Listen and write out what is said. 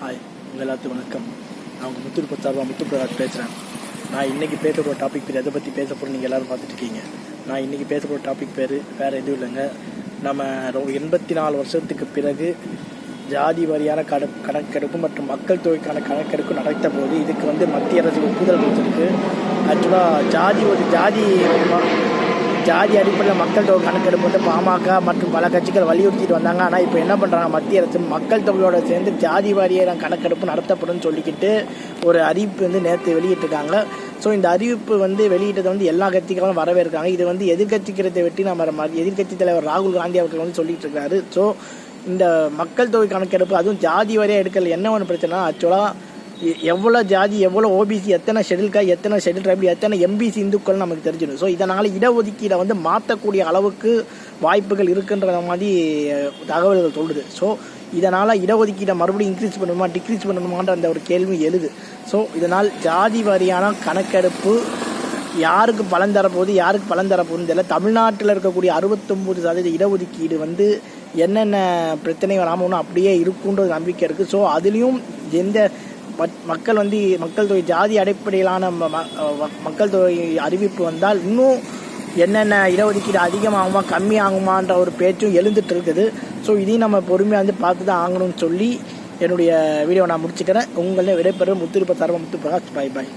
Hi, உங்கள் எல்லாத்துக்கும் வணக்கம். நான் உங்கள் முத்துப்பிரகாஷ் பேசுகிறேன். நான் இன்றைக்கி பேச போகிற டாபிக் பேர் எதை பற்றி பேச போகிறோம் நீங்கள் எல்லோரும் பார்த்துட்டு இருக்கீங்க. நான் இன்றைக்கி பேச போகிற டாபிக் பேர் வேறு எதுவும் இல்லைங்க. நம்ம 84 வருஷத்துக்கு பிறகு ஜாதி வாரியான கணக்கெடுப்பு மற்றும் மக்கள் தொகைக்கான கணக்கெடுப்பு நடத்த போது இதுக்கு மத்திய அரசு ஒப்புதல் கொடுத்துருக்கு. ஆக்சுவலாக ஜாதி அடிப்படையில் மக்கள் தொகை கணக்கெடுப்பு பாமக மற்றும் பல கட்சிகள் வலியுறுத்திட்டு வந்தாங்க. ஆனால் இப்போ என்ன பண்ணுறாங்க, மத்திய அரசு மக்கள் தொகையோடு சேர்ந்து ஜாதி வாரியான கணக்கெடுப்பு நடத்தப்படும் சொல்லிக்கிட்டு ஒரு அறிவிப்பு நேற்று வெளியிட்டிருக்காங்க. ஸோ இந்த அறிவிப்பு வெளியிட்டதை எல்லா கட்சிகளும் வரவேற்காங்க. இது எதிர்கட்சிக்கிறதை வெட்டி நம்ம எதிர்கட்சி தலைவர் ராகுல் காந்தி அவர்கள் சொல்லிட்டு இருக்காரு. ஸோ இந்த மக்கள் தொகை கணக்கெடுப்பு அதுவும் ஜாதி வாரியாக எடுக்கல என்ன ஒன்று பிரச்சனை, ஆக்சுவலாக எவ்வளோ ஜாதி, எவ்வளோ ஓபிசி, எத்தனை ஷெட்யூல் எத்தனை ஷெட்யூல் ட்ரைபல், எத்தனை எம்பிசி இந்துக்கள் நமக்கு தெரிஞ்சிடும். ஸோ இதனால் இடஒதுக்கீடை மாற்றக்கூடிய அளவுக்கு வாய்ப்புகள் இருக்குன்ற மாதிரி தகவல்கள் சொல்லுது. ஸோ இதனால் இடஒதுக்கீடை மறுபடியும் இன்க்ரீஸ் பண்ணணுமா டிக்ரீஸ் பண்ணணுமான்ற அந்த ஒரு கேள்வி எழுது. ஸோ இதனால் ஜாதி வாரியான கணக்கெடுப்பு யாருக்கு பலன் தரப்போகுது யாருக்கு பலன் தரப்போகுதுன்னு தெரியல. தமிழ்நாட்டில் இருக்கக்கூடிய 69% இடஒதுக்கீடு என்னென்ன பிரச்சனை வராமல் அப்படியே இருக்குன்றது நம்பிக்கை இருக்குது. ஸோ அதுலேயும் எந்த மக்கள் மக்கள் தொகை ஜாதி அடிப்படையிலான மக்கள் தொகை அறிவிப்பு வந்தால் இன்னும் என்னென்ன இடஒதுக்கீடு அதிகமாகுமா கம்மியாகுமான்ற ஒரு பேச்சும் எழுந்துட்டு இருக்குது. ஸோ இதையும் நம்ம பொறுமையாக பார்த்து தான் ஆகணும்னு சொல்லி என்னுடைய வீடியோ நான் முடிச்சுக்கிறேன். உங்களே விடைபெறும் முத்துப்பிரகாஷ். பாய் பாய்.